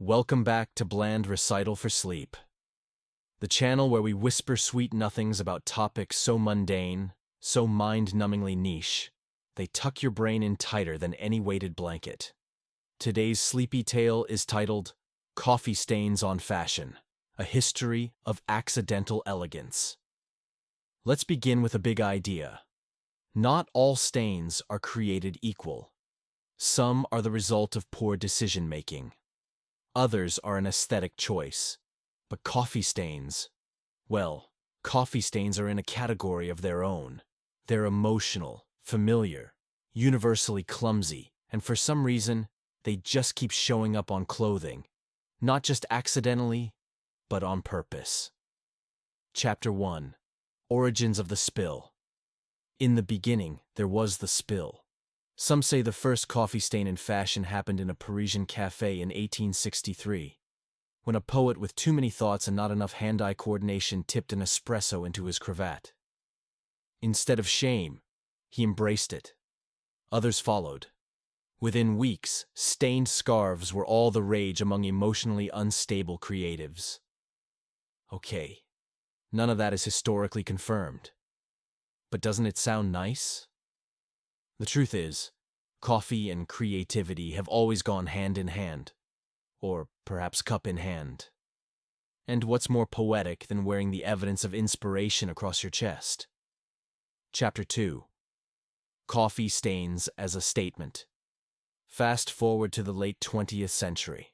Welcome back to Bland Recital for Sleep, the channel where we whisper sweet nothings about topics so mundane, so mind-numbingly niche, they tuck your brain in tighter than any weighted blanket. Today's sleepy tale is titled Coffee Stains on Fashion, a History of Accidental Elegance. Let's begin with a big idea. Not all stains are created equal. Some are the result of poor decision-making. Others are an aesthetic choice. But coffee stains, well, coffee stains are in a category of their own. They're emotional, familiar, universally clumsy, and for some reason, they just keep showing up on clothing. Not just accidentally, but on purpose. Chapter 1. Origins of the Spill. In the beginning, there was the spill. Some say the first coffee stain in fashion happened in a Parisian cafe in 1863, when a poet with too many thoughts and not enough hand-eye coordination tipped an espresso into his cravat. Instead of shame, he embraced it. Others followed. Within weeks, stained scarves were all the rage among emotionally unstable creatives. Okay, none of that is historically confirmed. But doesn't it sound nice? The truth is, coffee and creativity have always gone hand in hand, or perhaps cup in hand. And what's more poetic than wearing the evidence of inspiration across your chest? Chapter 2. Coffee Stains as a Statement. Fast forward to the late 20th century.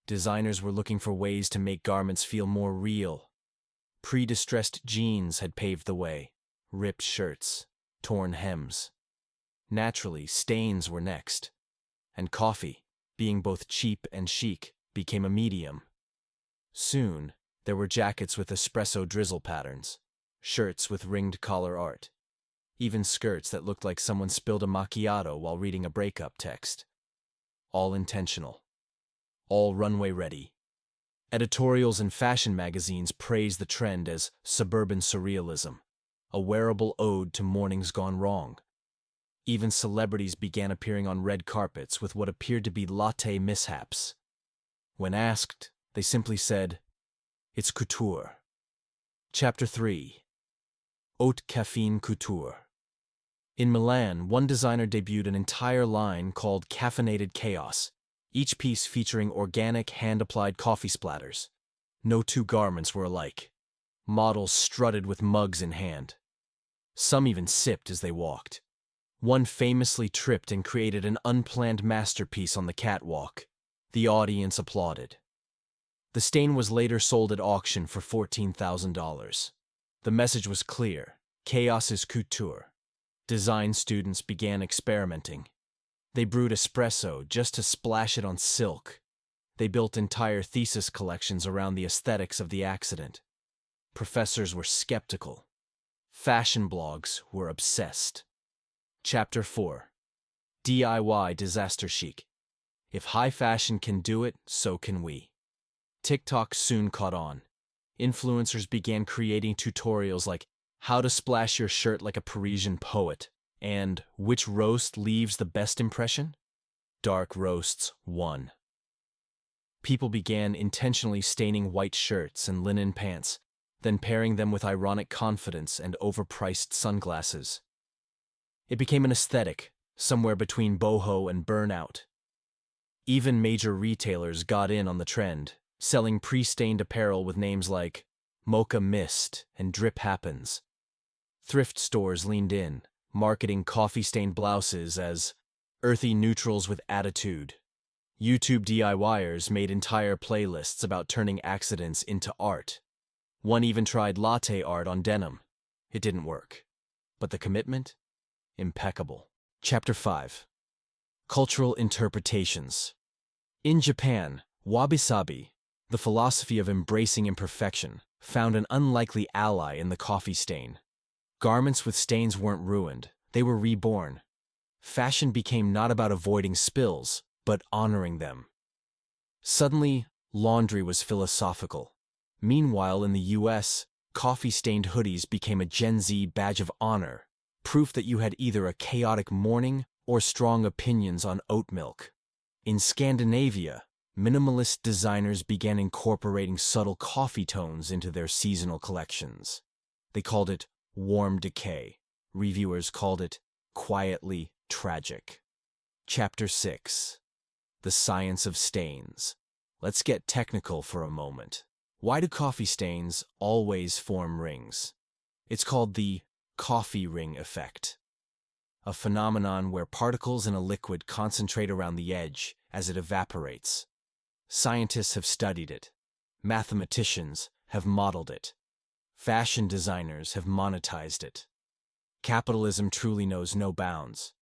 Designers were looking for ways to make garments feel more real. Pre-distressed jeans had paved the way, ripped shirts, torn hems. Naturally, stains were next, and coffee, being both cheap and chic, became a medium. Soon, there were jackets with espresso drizzle patterns, shirts with ringed collar art, even skirts that looked like someone spilled a macchiato while reading a breakup text. All intentional. All runway ready. Editorials in fashion magazines praised the trend as suburban surrealism, a wearable ode to mornings gone wrong. Even celebrities began appearing on red carpets with what appeared to be latte mishaps. When asked, they simply said, "It's couture." Chapter 3. Haute caffeine couture. In Milan, one designer debuted an entire line called Caffeinated Chaos, each piece featuring organic hand-applied coffee splatters. No two garments were alike. Models strutted with mugs in hand. Some even sipped as they walked. One famously tripped and created an unplanned masterpiece on the catwalk. The audience applauded. The stain was later sold at auction for $14,000. The message was clear: chaos is couture. Design students began experimenting. They brewed espresso just to splash it on silk. They built entire thesis collections around the aesthetics of the accident. Professors were skeptical. Fashion blogs were obsessed. Chapter 4. DIY Disaster Chic. If high fashion can do it, so can we. TikTok soon caught on. Influencers began creating tutorials like how to splash your shirt like a Parisian poet and which roast leaves the best impression? Dark roasts won. People began intentionally staining white shirts and linen pants, then pairing them with ironic confidence and overpriced sunglasses. It became an aesthetic, somewhere between boho and burnout. Even major retailers got in on the trend, selling pre-stained apparel with names like Mocha Mist and Drip Happens. Thrift stores leaned in, marketing coffee-stained blouses as earthy neutrals with attitude. YouTube DIYers made entire playlists about turning accidents into art. One even tried latte art on denim. It didn't work. But the commitment? Impeccable. Chapter 5. Cultural Interpretations. In Japan, wabi-sabi, the philosophy of embracing imperfection, found an unlikely ally in the coffee stain. Garments with stains weren't ruined, they were reborn. Fashion became not about avoiding spills, but honoring them. Suddenly, laundry was philosophical. Meanwhile, in the US, coffee-stained hoodies became a Gen Z badge of honor, proof that you had either a chaotic morning or strong opinions on oat milk. In Scandinavia, minimalist designers began incorporating subtle coffee tones into their seasonal collections. They called it warm decay. Reviewers called it quietly tragic. Chapter 6. The Science of Stains. Let's get technical for a moment. Why do coffee stains always form rings? It's called the coffee ring effect, a phenomenon where particles in a liquid concentrate around the edge as it evaporates. Scientists have studied it. Mathematicians have modeled it. Fashion designers have monetized it. Capitalism truly knows no bounds.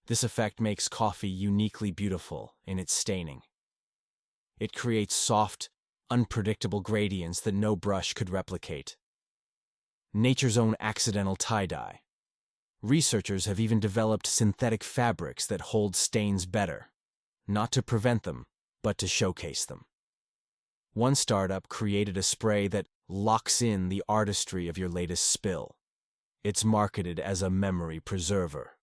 This effect makes coffee uniquely beautiful in its staining. It creates soft, unpredictable gradients that no brush could replicate. Nature's own accidental tie-dye. Researchers have even developed synthetic fabrics that hold stains better, not to prevent them, but to showcase them. One startup created a spray that locks in the artistry of your latest spill. It's marketed as a memory preserver.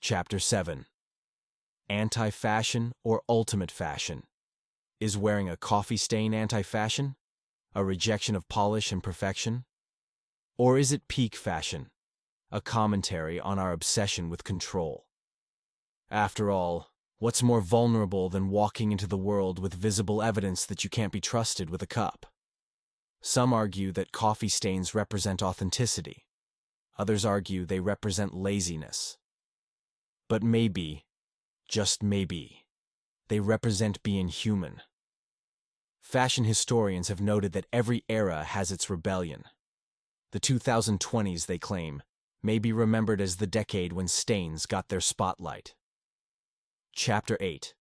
Chapter 7. Anti-fashion or ultimate fashion? Is wearing a coffee stain anti-fashion? A rejection of polish and perfection? Or is it peak fashion? A commentary on our obsession with control? After all, what's more vulnerable than walking into the world with visible evidence that you can't be trusted with a cup? Some argue that coffee stains represent authenticity. Others argue they represent laziness. But maybe, just maybe, they represent being human. Fashion historians have noted that every era has its rebellion. The 2020s, they claim, may be remembered as the decade when stains got their spotlight. Chapter 8.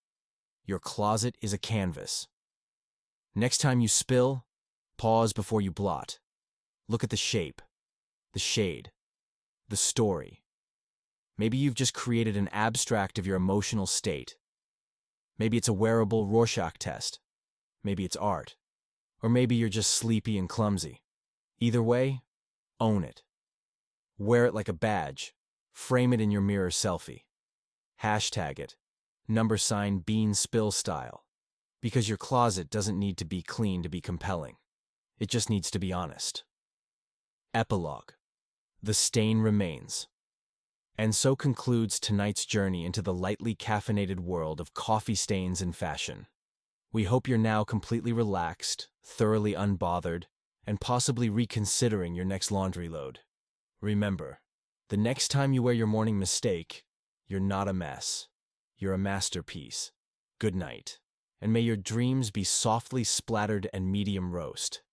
Your closet is a canvas. Next time you spill, pause before you blot. Look at the shape, the shade, the story. Maybe you've just created an abstract of your emotional state. Maybe it's a wearable Rorschach test. Maybe it's art. Or maybe you're just sleepy and clumsy. Either way, own it. Wear it like a badge. Frame it in your mirror selfie. Hashtag it. #bean spill style. Because your closet doesn't need to be clean to be compelling. It just needs to be honest. Epilogue. The stain remains. And so concludes tonight's journey into the lightly caffeinated world of coffee stains and fashion. We hope you're now completely relaxed, thoroughly unbothered, and possibly reconsidering your next laundry load. Remember, the next time you wear your morning mistake, you're not a mess. You're a masterpiece. Good night, and may your dreams be softly splattered and medium roast.